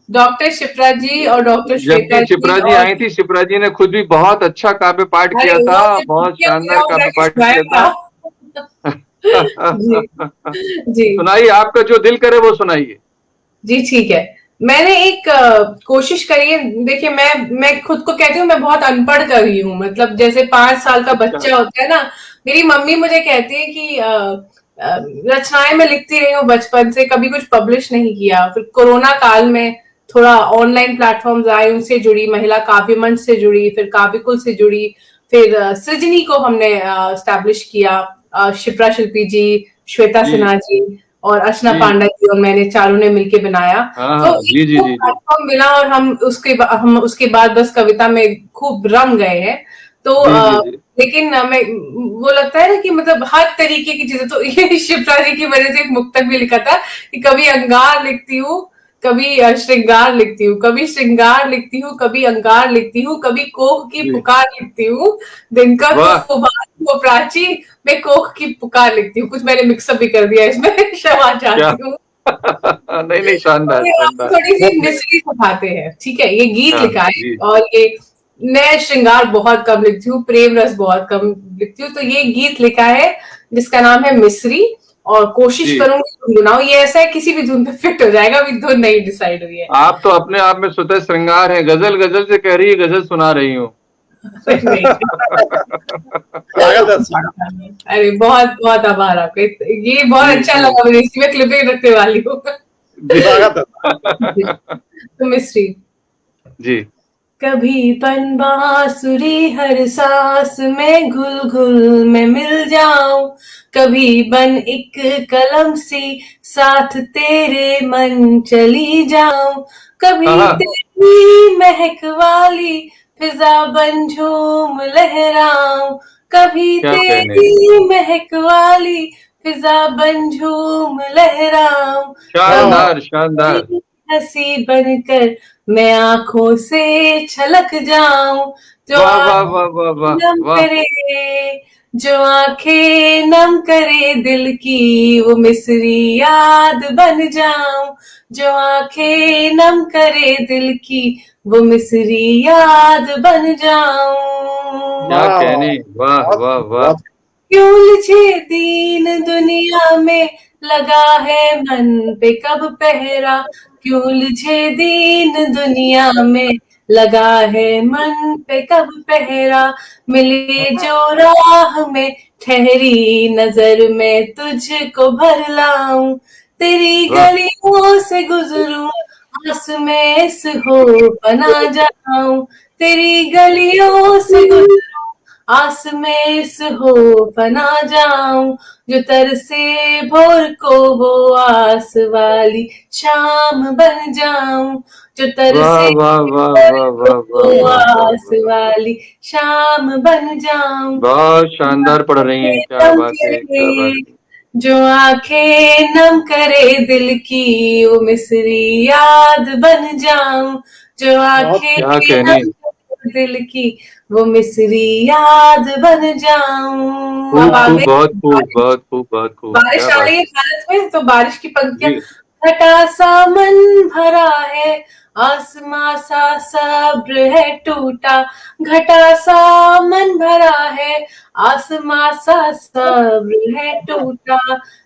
डॉक्टर शिप्रा जी और डॉक्टर श्वेता जबकि जी शिप्रा जी और आई थी, शिप्रा जी ने खुद भी बहुत अच्छा काव्य पाठ अरे किया वो था, तो बहुत क्या शानदार पूरा उड़ा काव्य के पाठ किया सुनाएगा। था। जी जी सुनाइए, आपका जो दिल करे वो सुनाइए। जी ठीक है। मैंने एक कोशिश करी है, देखिए मैं खुद को कहती हूँ मैं बहुत अनपढ़ कवि हूँ, मतलब जैसे 5 साल का अच्छा। बच्चा होता है ना, मेरी मम्मी मुझे कहती है कि रचनाएं मैं लिखती रही हूँ बचपन से, कभी कुछ पब्लिश नहीं किया। फिर कोरोना काल में थोड़ा ऑनलाइन प्लेटफॉर्म्स आए, उनसे जुड़ी, महिला काव्य मंच से जुड़ी, फिर काव्यकुल से जुड़ी, फिर सृजनी को हमने स्टैब्लिश किया, शिप्रा शिल्पी जी, श्वेता जी सिन्हा जी और अर्चना जी। पांडा जी और मैंने चारों ने मिलके बनाया। हाँ तो हाँ, एक जी जी तो जी जी प्लेटफॉर्म मिला और हम उसके बाद बस कविता में खूब रम गए हैं। तो जी जी जी। लेकिन मैं, वो लगता है ना कि मतलब हर तरीके की चीजें, तो ये शिप्रा जी की वजह से एक मुक्तक भी लिखा था कि कभी अंगार लिखती हूँ, कभी श्रृंगार लिखती हूँ, कभी श्रृंगार लिखती हूँ, कभी अंगार लिखती हूँ, कभी कोख की जी। पुकार लिखती हूँ, दिनकर वाह। को वो प्राची, मैं कोख की पुकार लिखती हूँ। कुछ मैंने मिक्सअप भी कर दिया इसमें, क्षमा क्या? चाहती हूँ। नहीं नहीं, और शानदार ये आपको शानदार। थोड़ी सी मिस्ट्री सिखाते हैं, ठीक है? ये गीत हाँ लिखा है जी और ये, मैं श्रृंगार बहुत कम लिखती हूँ, प्रेम रस बहुत कम लिखती हूँ, तो ये गीत लिखा है जिसका नाम है मिस्री, और कोशिश जी। करूंगी गुनगुनाऊं। ये ऐसा है किसी भी धुन पे फिट हो जाएगा, अभी धुन नहीं डिसाइड हुई है। आप तो अपने आप में स्वतः श्रृंगार हैं, गजल गजल से कह रही है गजल सुना रही हूँ। नहीं। स्वागत है, स्वागत। अरे बहुत बहुत आभार आपका, ये बहुत जी अच्छा जी लगा, मुझे इसी में क्लिपिंग रखने वाली हूँ। जी। स्वागत है। तो मिस्ट्री। जी कभी पन बांसुरी हर सांस में घुल घुल में मिल जाऊं, कभी बन एक कलम सी साथ तेरे मन चली जाऊं, कभी हाँ। तेरी महक वाली फिजा बन झूम लहराऊं, कभी क्या कहने। तेरी महक वाली फिजा बन झूम लहराऊं, वाह, शानदार शानदार। कभी हंसी बनकर मैं आंखों से छलक जाऊं, जो वाह वाह आंखें वाह वाह वाह नम वाह। करे, जो आंखें नम करे दिल की, वो मिस्री याद बन जाऊं, जो आंखें नम करे दिल की, वो मिस्री याद बन जाऊं। क्या वाह, कहने। वाह बहुत वाह वाह। बहुत क्यों उलझे दीन दुनिया में, लगा है मन पे कब पहरा, क्यों उलझे दीन दुनिया में, लगा है मन पे कब पहरा, मिले जो राह में ठहरी नजर में तुझको भर लाऊं, तेरी वाह गलियों से गुजरूं, आस में इस हो बना जाऊं, तेरी गलियों से गुजरूं, आस में इस हो फना जाऊं, जो तरसे भोर को वो आस वाली शाम बन जाऊं, जो वाह तरसे वाह वाह भोर वाह को वाह वाह वो वाह वाह आस वाह। वाली शाम बन जाऊं, बहुत शानदार पढ़ रही हैं, क्या दम बात है, क्या बात चले, है। जो आंखें नम करे दिल की वो मिस्री याद बन जाऊं, जो आंखें क्या कहने, नम करे दिल की वो मिस्री याद बन जाऊं। अब खूब आ खूब, गई बहुत खूब, बारिश। बहुत खूब, बहुत खूब, बारिश क्या आ बात रही है भारत में तो बारिश की पंक्तियां। जी। घटा सा मन भरा है, आसमां सा सब्र है टूटा, घटा सा मन भरा है, आसमां सा सब्र है टूटा,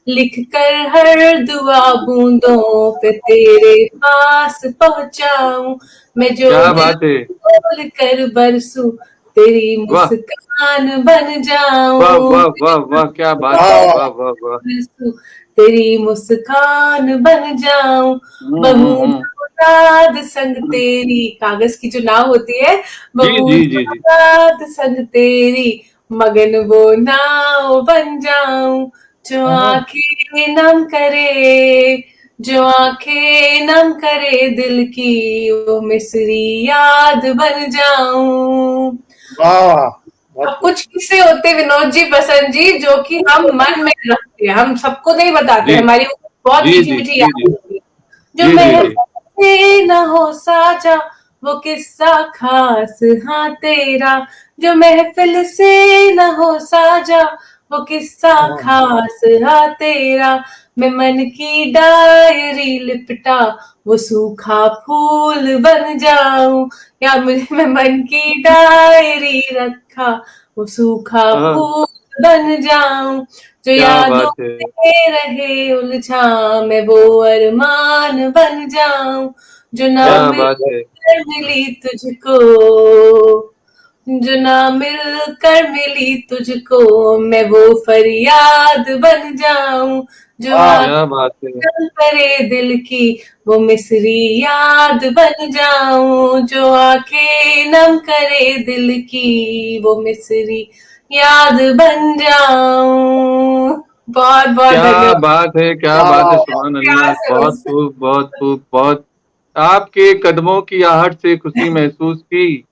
लिख कर हर दुआ बूंदों पे तेरे पास पहुंचाऊं, मैं जो क्या दिल बात है, खोल कर बरसूं तेरी वाह मुस्कान बन वाह जाऊं, वाह वाह वाह, क्या बात है, वाह, वाह वाह वाह। बरसूं तेरी मुस्कान बन जाऊं, बहू हम्म। रात संग तेरी, कागज की जो नाव होती है, जी बहू जी जी जी। रात संग तेरी, मगन वो नाव बन जाऊं, जो आंखें नम करे, जो आंखें नम करे दिल की वो मिस्री याद बन जाऊं। वाह, बहुत अब खूब। कुछ किस्से होते हैं विनोद जी, बसंत जी, जो कि हम मन में रखते हैं, हम सबको नहीं बताते, जी हमारी बहुत जी मीठी जी मीठी जी याद जी होती है। जो जी जी जी। महफिल में न हो साजा वो किस्सा खास, हाँ तेरा, जो महफिल से न हो साजा वो किस्सा खास, हाँ तेरा, मैं मन की डायरी लिपटा वो सूखा फूल बन जाऊं, या मुझे मैं मन की डायरी रखा वो सूखा हाँ, फूल बन जाऊं, जो क्या यादों बात है, में रहे उलझा मैं वो अरमान बन जाऊं, जो ना क्या बात है। मिलकर मिली तुझको, जो ना मिलकर मिली तुझको मैं वो फरियाद बन जाऊं, जो वाह, क्या बात है, आंखों करे दिल की वो मिस्री याद बन जाऊं, जो आंखें नम करे दिल की वो मिस्री याद बन जाऊं। बहुत बहुत क्या धन्यवाद। बात है, क्या वाह, बात है, वाह, वाह। सुभान अल्लाह, प्यार से बहुत बस। खूब, बहुत खूब, बहुत। आपके कदमों की आहट से खुशी महसूस की,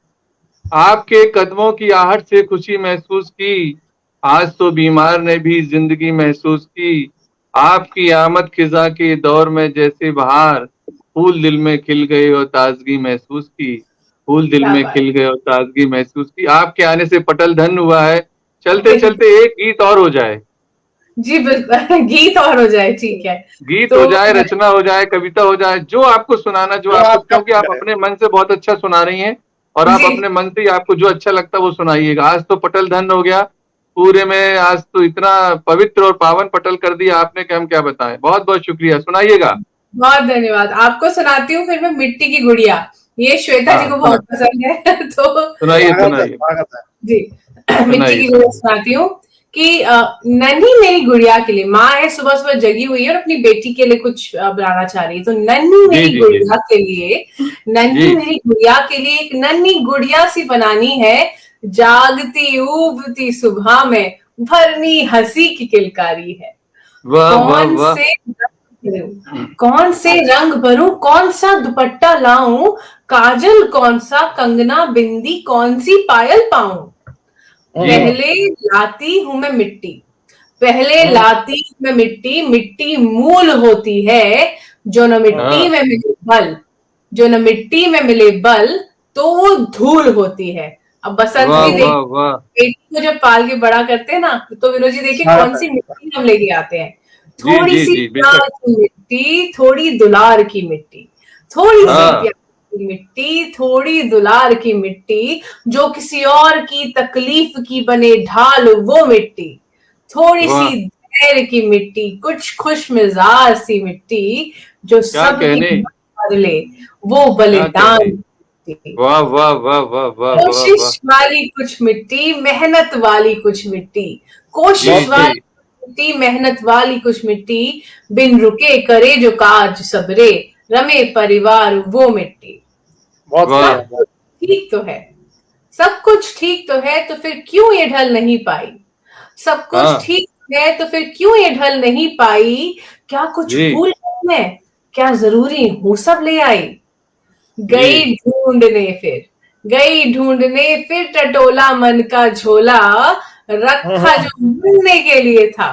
आपके कदमों की आहट से खुशी महसूस की, आज तो बीमार ने भी जिंदगी महसूस की, आपकी आमद खिजा के दौर में जैसे बहार, फूल दिल में खिल गए और ताजगी महसूस की, फूल दिल क्या में बात। खिल गए और ताजगी महसूस की। आपके आने से पटल धन्य हुआ है। चलते चलते एक गीत और हो जाए, जी बिल्कुल, गीत और हो जाए, ठीक है। गीत हो तो जाए, रचना हो जाए, कविता हो जाए, जो आपको सुनाना, जो जो आपको, आपका क्योंकि मन आप करे। अपने मन से बहुत अच्छा सुना रही हैं और आप जी अपने मन से ही आपको जो अच्छा लगता है वो सुनाइएगा। आज तो पटल धन हो गया पूरे में, आज तो इतना पवित्र और पावन पटल कर दिया आपने कि हम क्या बताएं। बहुत बहुत शुक्रिया, सुनाइएगा। बहुत धन्यवाद। आपको सुनाती हूँ फिर मैं मिट्टी की गुड़िया, ये श्वेता जी हाँ को सुना, बहुत पसंद है तो सुनाइए स्वागत है, सुनाइए स्वागत है। जी मिट्टी सुनाइए की गुड़िया सुनाइए। सुनाती हूँ कि नन्ही मेरी गुड़िया के लिए, माँ है सुबह सुबह जगी हुई है और अपनी बेटी के लिए कुछ बनाना चाह रही है, तो नन्ही जी मेरी जी जी गुड़िया के लिए, जी। नन्ही मेरी गुड़िया के लिए एक नन्ही गुड़िया सी बनानी है, जागती उगती सुबह में भरनी हंसी की किलकारी है, वाह वाह कौन वाह। से रंग भरूं, कौन से रंग भरूं, कौन सा दुपट्टा लाऊं, काजल कौन सा, कंगना बिंदी कौन सी पायल पाऊं, जी पहले लाती हूं मैं मिट्टी, पहले हम्म, लाती हूं मैं मिट्टी, मिट्टी मूल होती है, जो न मिट्टी हाँ, में मिले बल, जो न मिट्टी में मिले बल तो वो धूल होती है। अब बसंत वाह जी वाह देखिए, वाह। बेटी को जब पाल के बड़ा करते हैं ना, तो विनोद जी देखिए स्वागत कौन है। सी मिट्टी हम लेके आते हैं, जी थोड़ी जी सी जी, बेशक। प्यार की मिट्टी, थोड़ी दुलार की मिट्टी, थोड़ी सी हाँ प्यार की मिट्टी, थोड़ी दुलार की मिट्टी, जो किसी और की तकलीफ की बने ढाल वो मिट्टी, थोड़ी सी वाह, धैर्य की मिट्टी, कुछ खुश मिजाज सी मिट्टी, जो क्या सबकी कहने, हिम्मत कर ले वो क्या बलिदान कहने। मिट्टी, वाह वाह वाह वाह वाह वाह वाह। कोशिश वाली कुछ मिट्टी, मेहनत वाली कुछ मिट्टी, जी कोशिश जी। वाली मिट्टी, मेहनत वाली कुछ मिट्टी, बिन रुके करे जो काज सबरे, रमे परिवार वो मिट्टी। बहुत वाह। बढ़िया, सब कुछ ठीक तो है, सब कुछ ठीक तो है, तो फिर क्यों ये ढल नहीं पाई, सब कुछ हाँ ठीक है तो फिर क्यों ये ढल नहीं पाई, क्या कुछ जी भूल गई मैं, क्या जरूरी हूं सब ले आई, जी। गई ढूंढने फिर, गई ढूंढने फिर टटोला मन का झोला, हम्म, रखा जो ढूंढने के लिए था,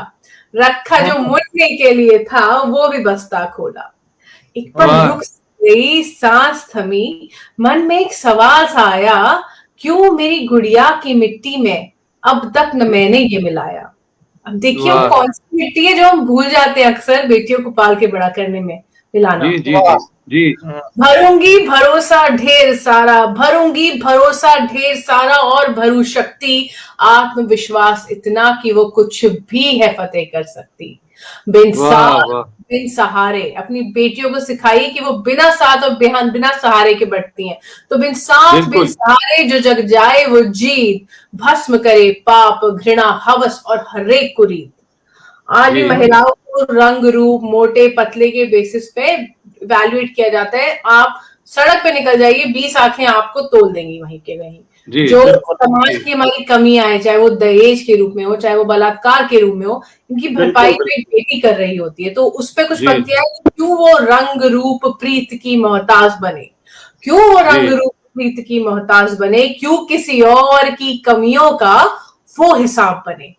रखा जो मुड़ने के लिए था वो भी बस्ता खोला। एक पल वाह रुक गई, सांस थमी, मन में एक सवाल सा आया, क्यों मेरी गुड़िया की मिट्टी में अब तक न मैंने ये मिलाया। अब देखिए वो वाह कौन सी मिट्टी है जो हम भूल जाते हैं अक्सर बेटियों को पाल के बड़ा करने में, मिलाना। जी जी वाह। जी जी भरूंगी भरोसा ढेर सारा, भरूंगी भरोसा ढेर सारा और भरू शक्ति, आत्मविश्वास इतना कि वो कुछ भी है फतेह कर सकती। बिन वाह साथ वाह बिन सहारे अपनी बेटियों को सिखाइए कि वो बिना साथ और बिना सहारे के बढ़ती हैं। तो बिन साथ बिन बिल्कुल सहारे जो जग जाए वो जीत, भस्म करे पाप घृणा हवस और हरेक कुरीत। आज भी जी महिलाओं को रंग रूप मोटे पतले के बेसिस पे वैल्यूएट किया जाता है। आप सड़क पे निकल जाइए, 20 आंखें आपको तोल देंगी वहीं के वहीं। जी जो बिल्कुल समाज की हमारी कमियां है, चाहे वो दहेज के रूप में हो, चाहे वो बलात्कार के रूप में हो, इनकी भरपाई बिल्कुल तो एक बेटी कर रही होती है। तो उस पे कुछ जी पंक्तियां हैं, क्यों वो रंग रूप प्रीत की मोहताज बने, क्यों वो रंग जी रूप प्रीत की मोहताज बने, क्यों किसी और की कमियों का वो हिसाब बने।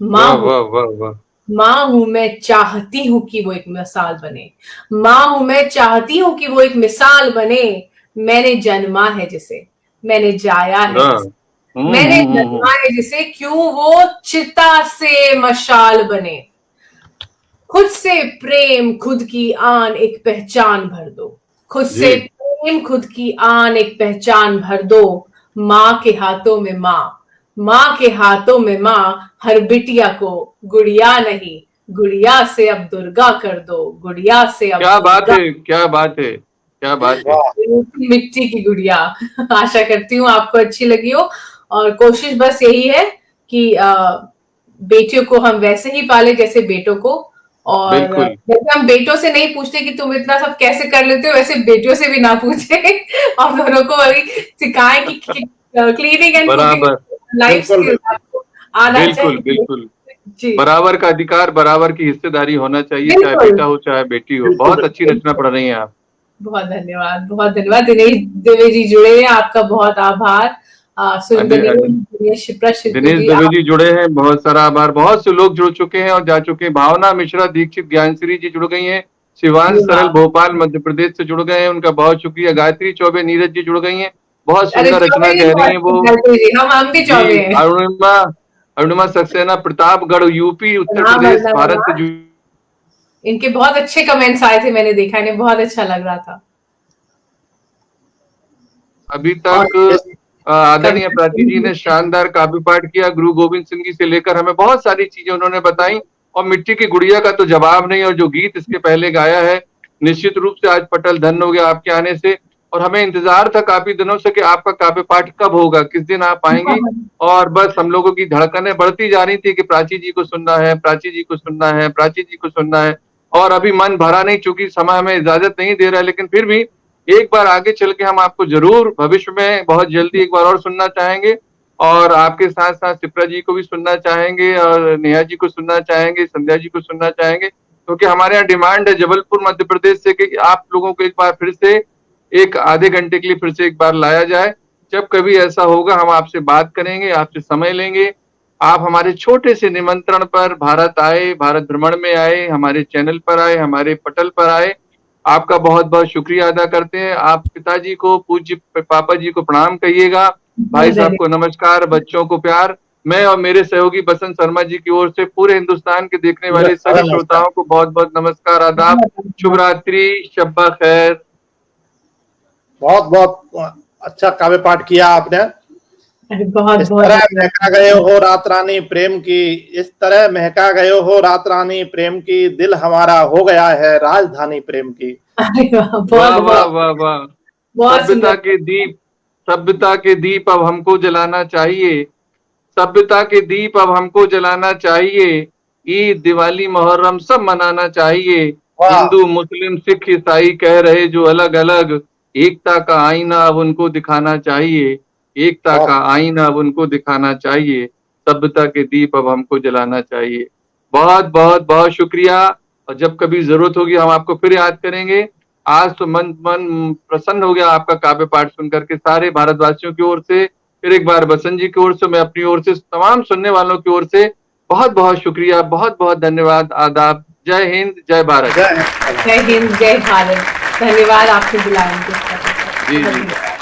माँ वाह हूं, वाह वाह वाह माँ हूं मैं, चाहती हूं कि वो एक मिसाल बने। माँ हूं मैं, चाहती हूं कि वो एक मिसाल बने। मैंने जन्मा है जिसे, मैंने जाया है वाह जिसे, मैंने जन्मा है जिसे, क्यों वो चिता से मशाल बने। खुद से प्रेम खुद की आन एक पहचान भर दो, खुद जी से प्रेम खुद की आन एक पहचान भर दो। माँ के हाथों में माँ, माँ के हाथों में माँ, हर बिटिया को गुड़िया नहीं, गुड़िया से अब दुर्गा कर दो, गुड़िया से अब क्या बात दुर्गा। है क्या बात है क्या बात है वाह। मिट्टी की गुड़िया। आशा करती हूँ आपको अच्छी लगी हो, और कोशिश बस यही है कि बेटियों को हम वैसे ही पाले जैसे बेटों को। और बिल्कुल जैसे हम बेटों से नहीं पूछते कि तुम इतना सब कैसे कर लेते हो, वैसे बेटियों से भी ना पूछे और दोनों को वही सिखाएं कि क्लीनिंग एंड कुकिंग बराबर लाइफ बिल्कुल स्किल्स बिल्कुल आपको आना बिल्कुल चाहिए। बिल्कुल जी बराबर का अधिकार बराबर की हिस्सेदारी होना चाहिए, चाहे बिल्कुल। बेटा हो चाहे बेटी हो। बिल्कुल बहुत अच्छी बिल्कुल। रचना पढ़ रही हैं आप। बहुत धन्यवाद, बहुत धन्यवाद। दिनेश दिवे जी जुड़े हैं, आपका बहुत आभार। दिनेश शिप्रा शिल्पी दिनेश जी दवे आप। जी जुड़े हैं, बहुत सारा आभार। बहुत से लोग जुड़ चुके हैं और जा चुके हैं। भावना मिश्रा दीक्षित ज्ञानश्री जी जुड़ गई हैं। शिवांश सरल भोपाल मध्य प्रदेश से जुड़ गए हैं, उनका बहुत शुक्रिया। गायत्री चौबे नीरज जी जुड़ गई हैं, बहुत अरे सुंदर रचना चौबे जी कह रही हैं वो। बहुत गायत्री जी, हम भी जी चौबे हैं। अरुणिमा अरुणिमा सक्सेना प्रतापगढ़ यूपी उत्तर प्रणाम प्रदेश वंदना भारत से वर्मा। इनके बहुत अच्छे कमेंट्स आए थे, मैंने देखा, इन्हें बहुत अच्छा लग रहा था। अभी और तक ये आदरणीय कविता प्राची जी सुनी। ने शानदार काव्य पाठ किया। गुरु गोविंद सिंह जी से लेकर हमें बहुत सारी चीजें उन्होंने बताई, और मिट्टी की गुड़िया का तो जवाब नहीं। और जो गीत इसके पहले गाया है, निश्चित रूप से आज पटल धन्य हो गया आपके आने से। और हमें इंतजार था काफी दिनों से कि आपका काव्य पाठ कब होगा, किस दिन आप आएंगी। और बस हम लोगों की धड़कनें बढ़ती जा रही थी कि प्राची जी को सुनना है, प्राची जी को सुनना है, प्राची जी को सुनना है। और अभी मन भरा नहीं, चूंकि समय हमें इजाजत नहीं दे रहा है, लेकिन फिर भी एक बार आगे चल के हम आपको जरूर भविष्य में बहुत जल्दी एक बार और सुनना चाहेंगे। और आपके साथ साथ शिप्रा जी को भी सुनना चाहेंगे, और नेहा जी को सुनना चाहेंगे, संध्या जी को सुनना चाहेंगे, क्योंकि हमारे यहाँ डिमांड है जबलपुर मध्य प्रदेश से कि आप लोगों को एक बार फिर से एक आधे घंटे के लिए फिर से एक बार लाया जाए। जब कभी ऐसा होगा हम आपसे बात करेंगे, आपसे समय लेंगे। आप हमारे छोटे से निमंत्रण पर भारत आए, भारत भ्रमण में आए, हमारे चैनल पर आए, हमारे पटल पर आए। आपका बहुत बहुत शुक्रिया अदा करते हैं। आप पिताजी को, पूज्य पापा जी को प्रणाम कहिएगा, भाई बहुत साहब को धन्यवाद। नमस्कार, बच्चों को प्यार। मैं और मेरे सहयोगी बसंत शर्मा जी की ओर से पूरे हिंदुस्तान के देखने वाले सभी नमस्कार। श्रोताओं को बहुत बहुत नमस्कार, आदाब, बहुत शुभ धन्यवाद। रात्रि, शब्बा खैर। बहुत बहुत अच्छा काव्य पाठ किया आपने। अरे बहुत इस बहुत तरह धन्यवाद। महका गए हो रात रानी प्रेम की, इस तरह महका गए हो रात रानी प्रेम की, दिल हमारा हो गया है राजधानी प्रेम की। अरे वाह, वाह बहुत वाह बहुत वाह वाह। बहुत सभ्यता सुंदर। के दीप, सभ्यता के दीप अब हमको जलाना चाहिए। सभ्यता के दीप अब हमको जलाना चाहिए। ईद दिवाली मुहर्रम सब मनाना चाहिए। वाह। हिंदू मुस्लिम सिख ईसाई कह रहे जो अलग अलग, एकता का आईना अब उनको दिखाना चाहिए। एकता बहुत का आईना अब उनको दिखाना चाहिए। सभ्यता के दीप अब हमको जलाना चाहिए। बहुत बहुत बहुत शुक्रिया। और जब कभी जरूरत होगी हम आपको फिर याद करेंगे। आज तो मन मन प्रसन्न हो गया आपका काव्य पाठ सुन करके। सारे भारतवासियों की ओर से, फिर एक बार बसंत जी की ओर से, मैं अपनी ओर से, तमाम सुनने वालों की ओर से बहुत बहुत शुक्रिया, बहुत बहुत धन्यवाद, आदाब, जय हिंद, जय भारत। जय हिंद, जय भारत। धन्यवाद आपने बुलाया। जी जी।